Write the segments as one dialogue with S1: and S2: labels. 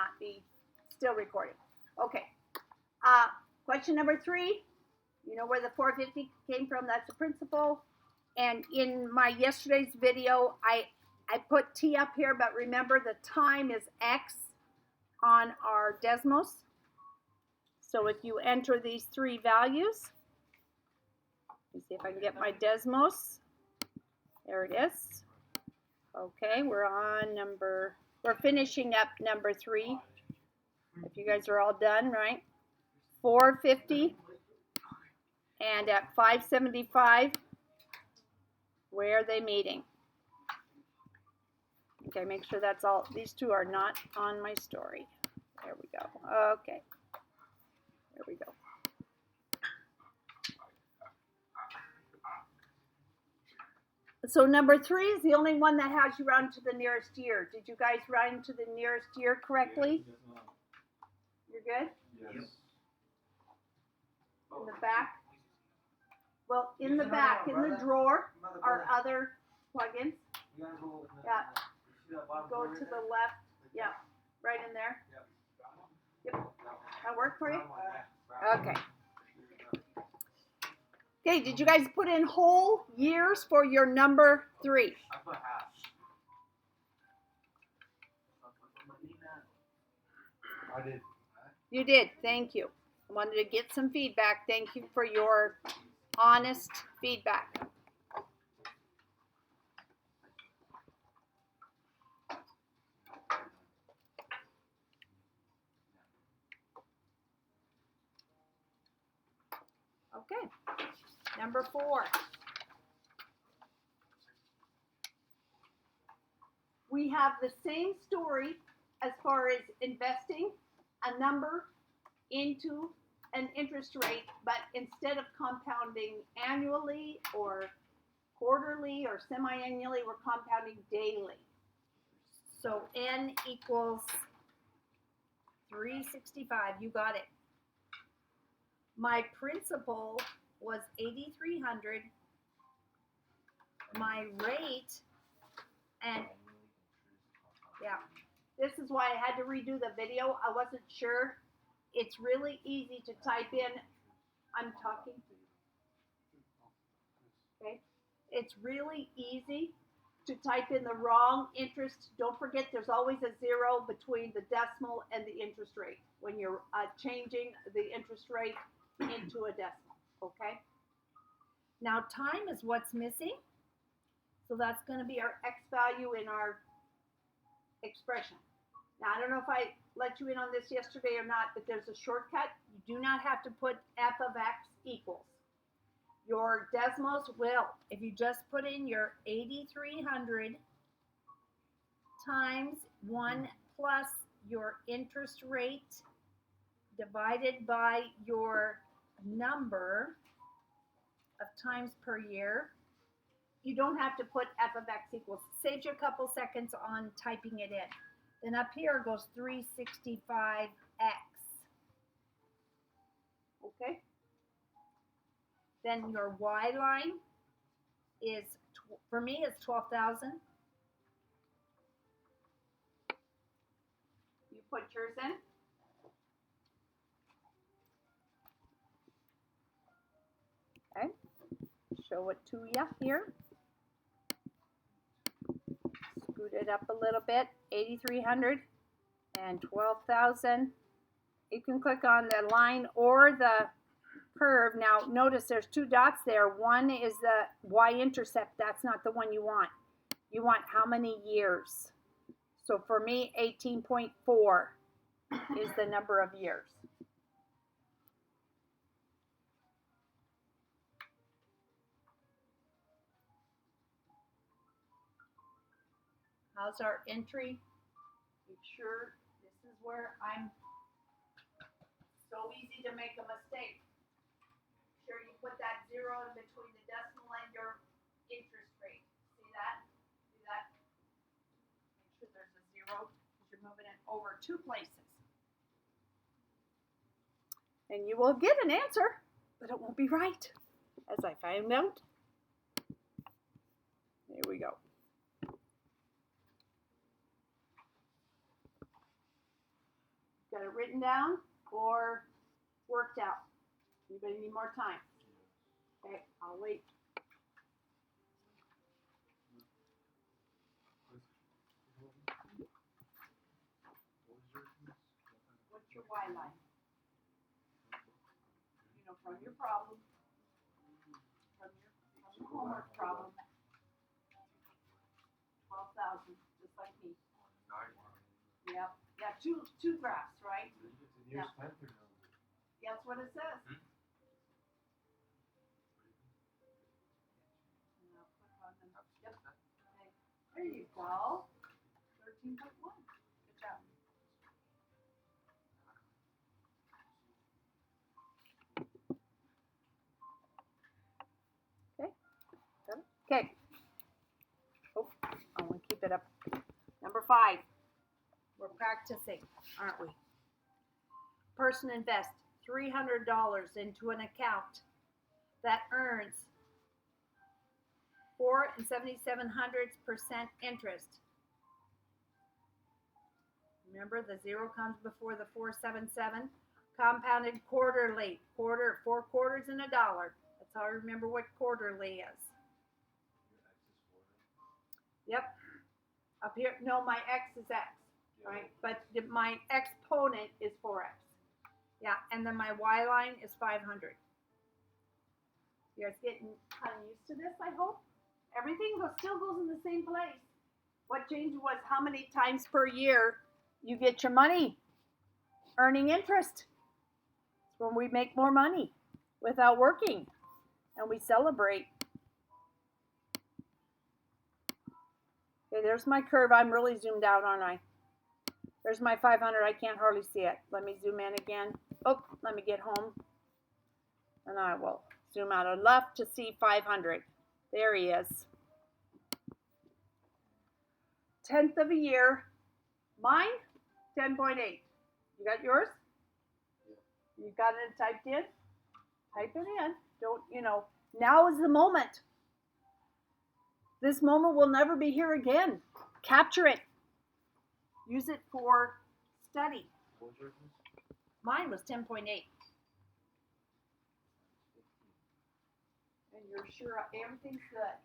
S1: not be still recording. Okay. Question number 3. You know where the 450 came from? That's the principal. And in my yesterday's video, I put T up here, but remember the time is X on our Desmos. So if you enter these 3 values, let me see if I can get my Desmos. There it is. Okay, we're finishing up number 3. If you guys are all done, right? 450 and at 575, where are they meeting? Okay, make sure that's all. These 2 are not on my story. There we go. Okay. There we go. So number 3 is the only one that has you round to the nearest year. Did you guys round to the nearest year correctly? You're good?
S2: Yes.
S1: In the back? Well, in the back, in the drawer, are other plugins. Yeah. Go to the left. Yeah. Right in there. Yep. That work for you? Okay. Okay, did you guys put in whole years for your number 3?
S2: I did.
S1: You did. Thank you. I wanted to get some feedback. Thank you for your honest feedback. Okay. Number 4. We have the same story as far as investing a number into an interest rate, but instead of compounding annually or quarterly or semi-annually, we're compounding daily. So N equals 365. You got it. My principal was 8,300. My rate, and yeah, this is why I had to redo the video. I wasn't sure. It's really easy to type in. I'm talking. Okay. It's really easy to type in the wrong interest. Don't forget there's always a 0 between the decimal and the interest rate when you're changing the interest rate into a decimal. Okay. Now time is what's missing. So that's going to be our X value in our expression. Now, I don't know if I let you in on this yesterday or not, but there's a shortcut. You do not have to put f of x equals. Your Desmos will. If you just put in your 8,300 times 1 plus your interest rate divided by your number of times per year, you don't have to put f of x equals. Saves you a couple seconds on typing it in. Then up here goes 365x. Okay? Then your y line is, for me, it's 12,000. You put yours in. Okay. Show it to you here. Scoot it up a little bit. 8,300 and 12,000. You can click on the line or the curve. Now notice there's 2 dots there. One is the y-intercept. That's not the one you want. You want how many years. So for me, 18.4 is the number of years. How's our entry? Make sure this is where I'm so easy to make a mistake. Make sure you put that 0 in between the decimal and your interest rate. See that? Do that. Make sure there's a 0 because you're moving it over 2 places. And you will get an answer, but it won't be right, as I found out. There we go. Got it written down or worked out? Anybody need more time? Okay, I'll wait. What's your Y line? You know, from your problem, from your homework problem. 12,000, just like me. Yep. Yeah, two graphs, right? Yeah. That's what it says. Now click on them. Yep. Okay. There you go. 13.1. Good job. Okay. Got it? Okay. Oh, I want to keep it up. Number 5. We're practicing, aren't we? Person invests $300 into an account that earns 4 7/77% interest. Remember, the 0 comes before the 477. Compounded quarterly. 4 quarters in $1. That's how I remember what quarterly is. Yep. Up here, no, my x is x, right? But my exponent is 4x. Yeah, and then my y line is 500. You guys getting kind of used to this, I hope? Everything still goes in the same place. What changed was how many times per year you get your money earning interest. It's when we make more money without working and we celebrate. Okay, there's my curve. I'm really zoomed out, aren't I? There's my 500. I can't hardly see it. Let me zoom in again. Oh, let me get home. And I will zoom out enough to see 500. There he is. 10th of a year. Mine, 10.8. You got yours? Yeah. You got it typed in? Type it in. Don't, now is the moment. This moment will never be here again. Capture it. Use it for study. Mine was 10.8. And you're sure everything's good.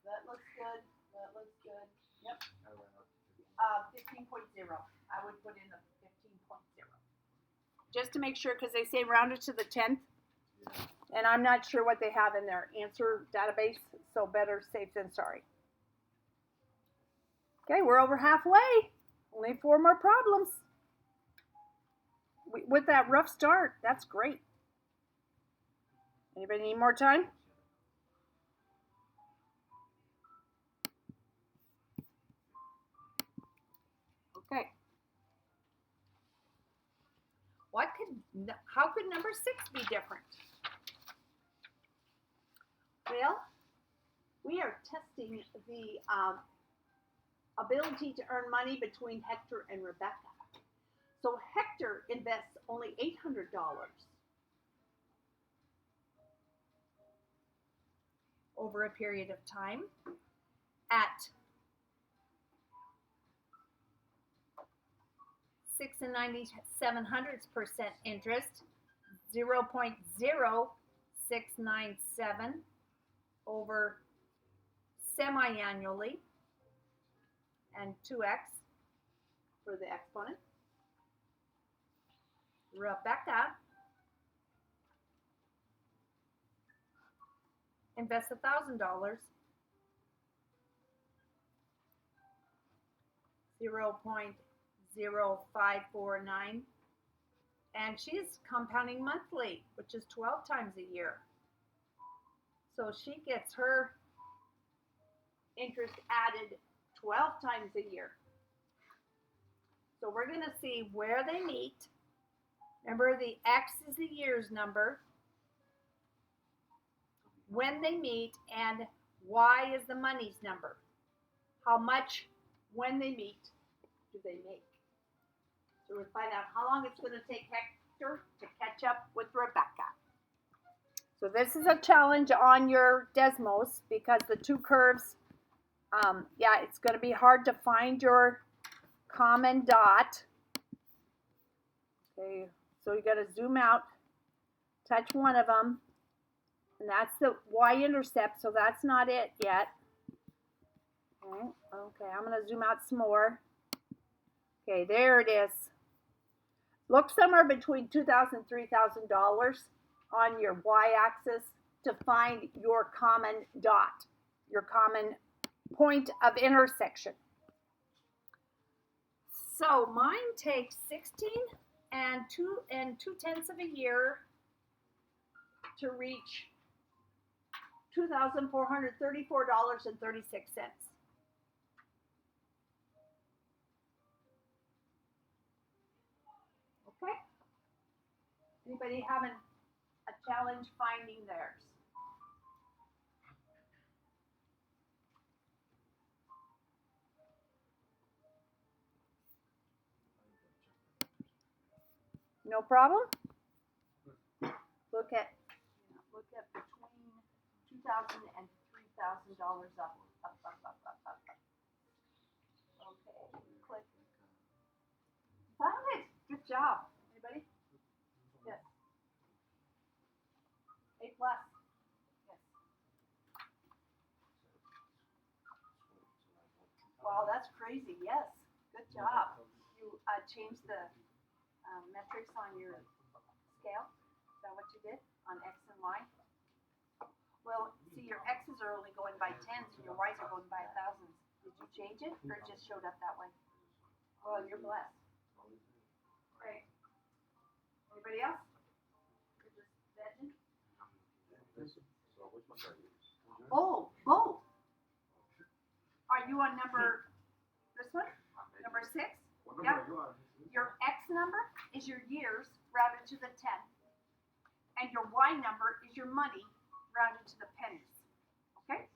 S1: That looks good. That looks good. Yep. 15.0. I would put in a 15.0. Just to make sure, because they say round it to the 10th. Yeah. And I'm not sure what they have in their answer database, so better safe than sorry. Okay, we're over halfway. Only 4 more problems. With that rough start, that's great. Anybody need more time? Okay. How could number 6 be different? Well, we are testing the ability to earn money between Hector and Rebecca. So Hector invests only $800 over a period of time at 6 97/100% interest, 0.0697 over semi-annually, and 2x for the exponent. Rebecca invests $1,000, 0.0549, and she's compounding monthly, which is 12 times a year. So she gets her interest added 12 times a year. So we're going to see where they meet. Remember, the X is the year's number, when they meet, and Y is the money's number. How much, when they meet, do they make? So we'll find out how long it's going to take Hector to catch up with Rebecca. So this is a challenge on your Desmos because the 2 curves, it's going to be hard to find your common dot. Okay, so you got to zoom out, touch one of them, and that's the y-intercept, so that's not it yet. Okay, I'm going to zoom out some more. Okay, there it is. Look somewhere between $2,000 and $3,000 on your y-axis to find your common dot, your common point of intersection. So mine takes 16 and 2/2 of a year to reach $2,434.36. Okay? Anybody having a challenge finding theirs? No problem? Look at between $2,000 and $3,000 up. Okay, click. Found it. Good job. Anybody? Yes. A+. Yes. Wow, that's crazy. Yes. Good job. You changed the metrics on your scale. Is that what you did on X and Y? Well, see, your X's are only going by tens and your Y's are going by thousands. Did you change it or it just showed up that way? Well, you're blessed. Great. Anybody else? You're just vegging? Oh, both. Are you on number, this one? Number 6? Yep. Your X number is your years rounded to the 10. And your Y number is your money rounded to the pennies. Okay?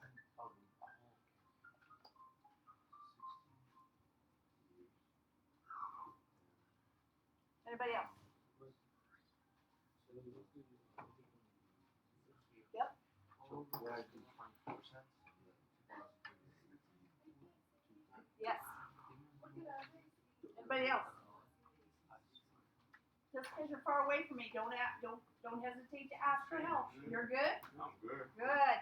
S1: Anybody else? Yep. Yes. Anybody else? Just because you're far away from me, don't hesitate to ask for help. You're good?
S2: I'm good.
S1: Good.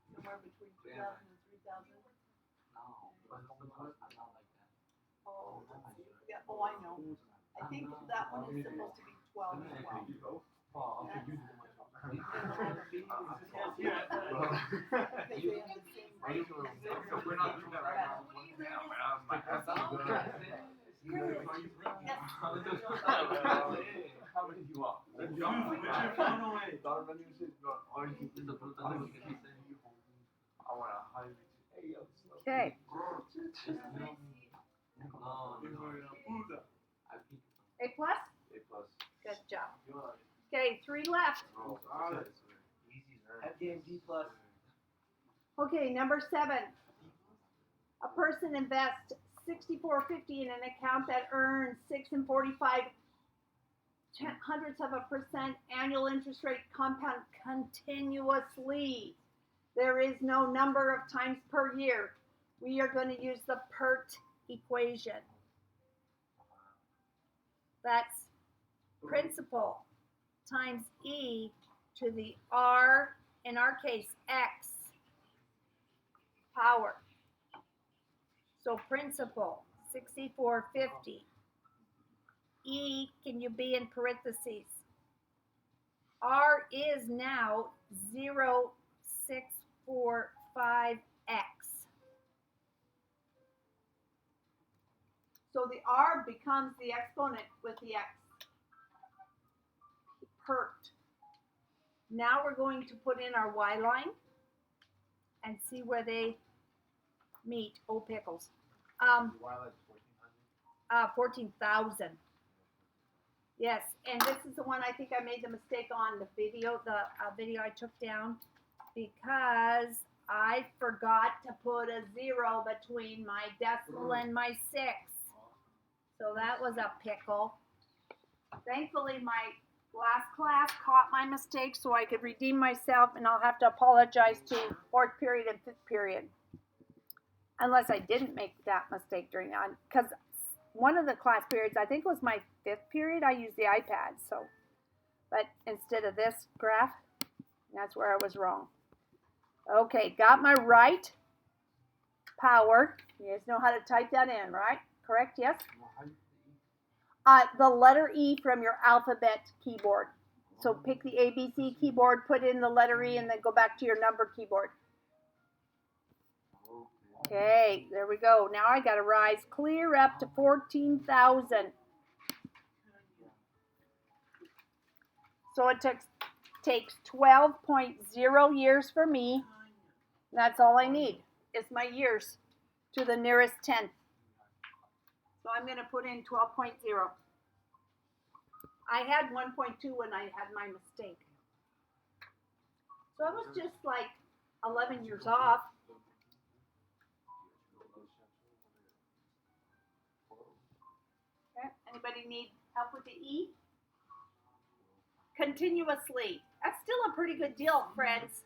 S1: Somewhere between 2,000 and 3,000. Oh, yeah. Oh, I know. I think that one is supposed to be 12 as well. Okay. A+? Good job. Okay, 3 left. Okay, number 7. A person invests $64.50 in an account that earns 6.45% annual interest rate compound continuously. There is no number of times per year. We are going to use the PERT equation. That's principal times e to the r, in our case, x power. So principal, 64.50. E, can you be in parentheses? R is now 0.645x. So the r becomes the exponent with the x. PERT. Now we're going to put in our y line and see where they meet. Oh, pickles. 14,000. Yes, and this is the one I think I made the mistake on the video I took down, because I forgot to put a 0 between my decimal and my 6. So that was a pickle. Thankfully, my Last class caught my mistake so I could redeem myself, and I'll have to apologize to fourth period and fifth period. Unless I didn't make that mistake during that. Because one of the class periods, I think it was my fifth period, I used the iPad. So, but instead of this graph, that's where I was wrong. Okay, got my right power. You guys know how to type that in, right? Correct, yes? The letter E from your alphabet keyboard. So pick the ABC keyboard, put in the letter E, and then go back to your number keyboard. Okay, there we go. Now I got to rise clear up to 14,000. So it takes 12.0 years for me. That's all I need is my years to the nearest 10. So I'm going to put in 12.0. I had 1.2 when I had my mistake. So I was just like 11 years off. Okay. Anybody need help with the E? Continuously. That's still a pretty good deal, friends.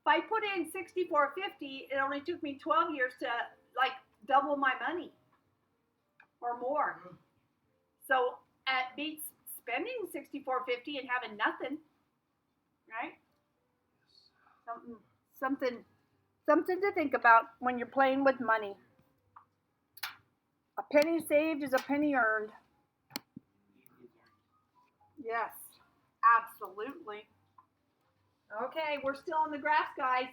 S1: If I put in 6450, it only took me 12 years to like double my money or more. So it beats spending 6450 and having nothing, right? Something to think about when you're playing with money. A penny saved is a penny earned. Yes, absolutely. Okay, we're still on the graphs, guys.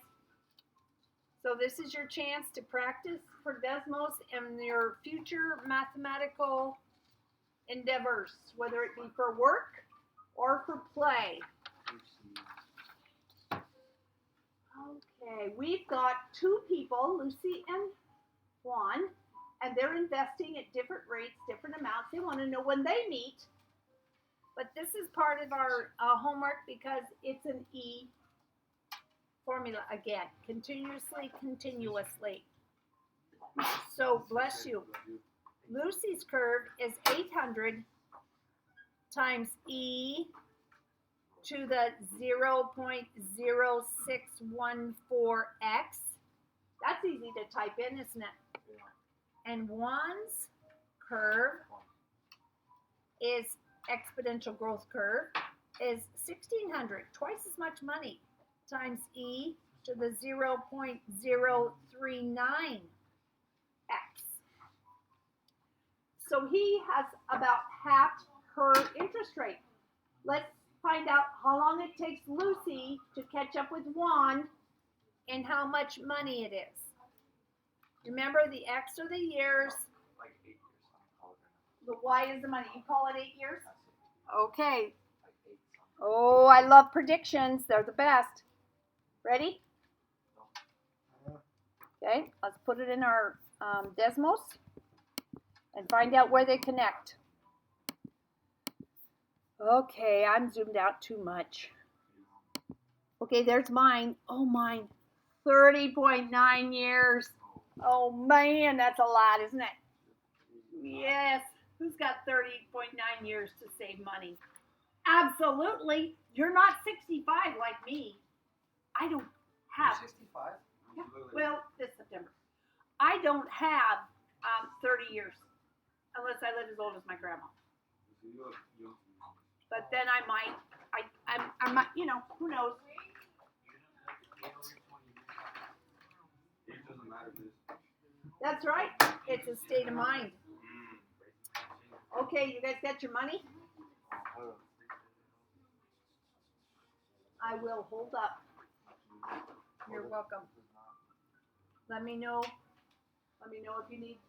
S1: So this is your chance to practice for Desmos and your future mathematical endeavors, whether it be for work or for play. Okay, we've got two people, Lucy and Juan, and they're investing at different rates, different amounts. They want to know when they meet. But this is part of our homework because it's an E formula again, continuously. So, bless you. Lucy's curve is 800 times E to the 0.0614x. That's easy to type in, isn't it? And Juan's curve is exponential growth curve is 1600, twice as much money, times E to the 0.039x. So he has about half her interest rate. Let's find out how long it takes Lucy to catch up with Juan and how much money it is. Remember, the X are the years.
S2: Like 8 years.
S1: The Y is the money. You call it 8 years? Okay. Oh, I love predictions. They're the best. Ready? Okay, let's put it in our Desmos and find out where they connect. Okay, I'm zoomed out too much. Okay, there's mine. Oh, mine. 30.9 years. Oh, man, that's a lot, isn't it? Yes. Who's got 30.9 years to save money? Absolutely. You're not 65 like me. I don't have.
S2: 65?
S1: Yeah. Well, this September. I don't have 30 years unless I live as old as my grandma. But then I might. I might. You know, who knows? That's right. It's a state of mind. Okay, you guys got your money? I will hold up. You're welcome. Let me know. Let me know if you need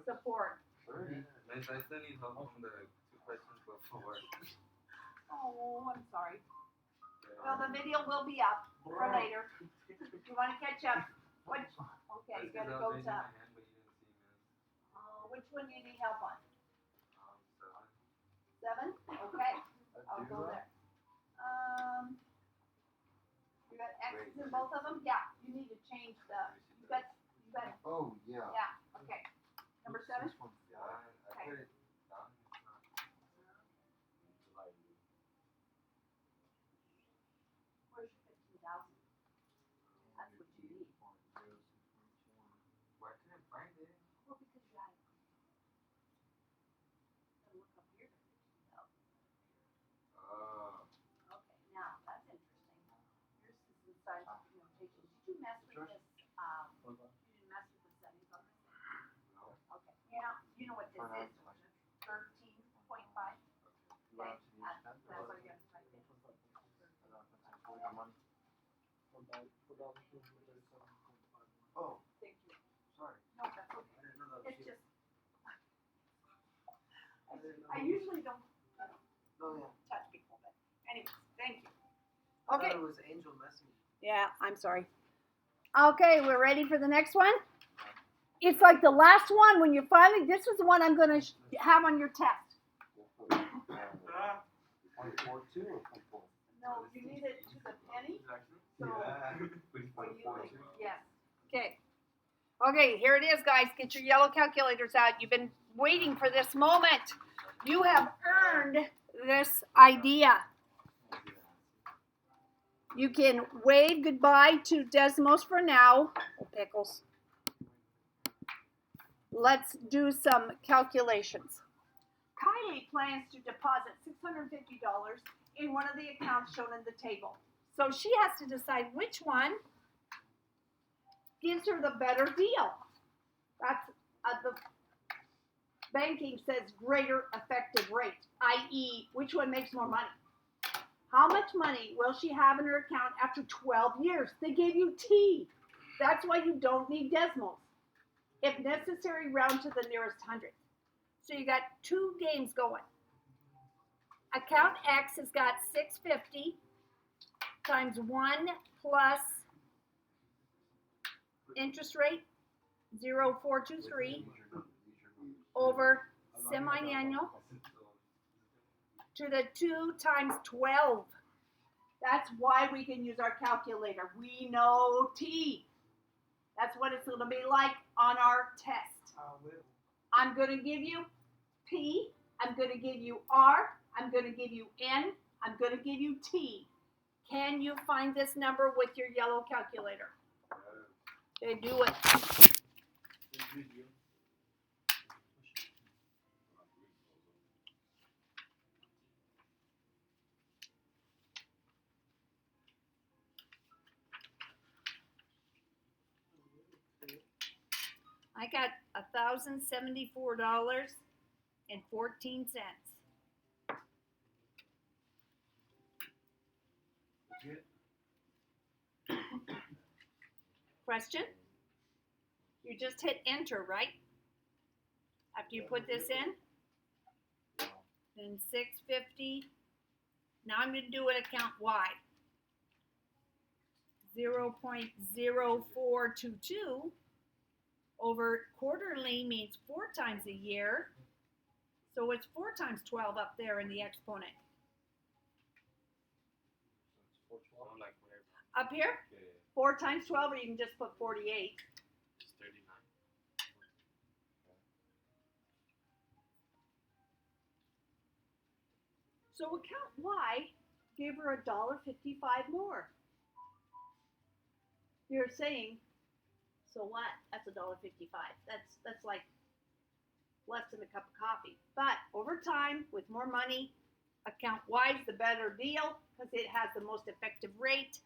S1: support.
S3: I still need help on the 2 questions before.
S1: Oh, I'm sorry. Well, the video will be up for later. If you want to catch up, okay, you gotta go to. Which one do you need help on? 7? Okay, I'll go there. You got X's in both of them? Yeah, you need to change the. You got.
S2: Oh, yeah.
S1: Yeah. Okay. Number 7.
S3: I put it down.
S2: Josh?
S1: You didn't mess with the settings on this?
S3: No.
S1: Okay. You know what this
S2: Turn on.
S1: is, don't you? 13.5.
S2: You want to use that?
S1: That's what you got to type in.
S2: Oh,
S1: Thank you.
S2: sorry.
S1: No, that's okay.
S2: I didn't know that was
S1: It's
S2: you.
S1: just, I usually don't
S2: Oh, yeah.
S1: touch people, but anyways, thank you.
S2: I
S1: Okay.
S2: thought it was Angel messing.
S1: Yeah, I'm sorry. Okay, we're ready for the next one. It's like the last one when you finally, this is the one I'm going to have on your test.
S2: 0.42 or 0.4?
S1: No, you need it to the penny. So, when you, yes. Okay. Okay, here it is, guys. Get your yellow calculators out. You've been waiting for this moment. You have earned this idea. You can wave goodbye to Desmos for now. Oh, pickles. Let's do some calculations. Kylie plans to deposit $650 in one of the accounts shown in the table. So she has to decide which one gives her the better deal. That's the banking says greater effective rate, i.e., which one makes more money. How much money will she have in her account after 12 years? They gave you T. That's why you don't need decimals. If necessary, round to the nearest hundredth. So you got two games going. Account X has got 650 times 1 plus interest rate 0.423 over semi-annual to the 2 times 12. That's why we can use our calculator. We know T. That's what it's going to be like on our test. I'm going to give you P. I'm going to give you R. I'm going to give you N. I'm going to give you T. Can you find this number with your yellow calculator? Okay, do it. I got $1,074.14. Question? You just hit enter, right? After you put this in? Then 650. Now I'm going to do it account Y. 0.0422 over quarterly means 4 times a year. So it's 4 times 12 up there in the exponent. Up here? 4 times 12, or you can just put 48.
S3: It's 39.
S1: So account Y gave her $1.55 more. You're saying, so what? That's $1.55. That's like less than a cup of coffee. But over time, with more money, account Y is the better deal because it has the most effective rate.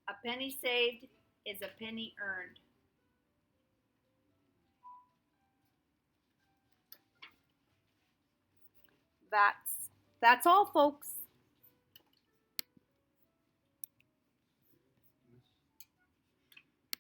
S1: A penny saved is a penny earned. That's all, folks.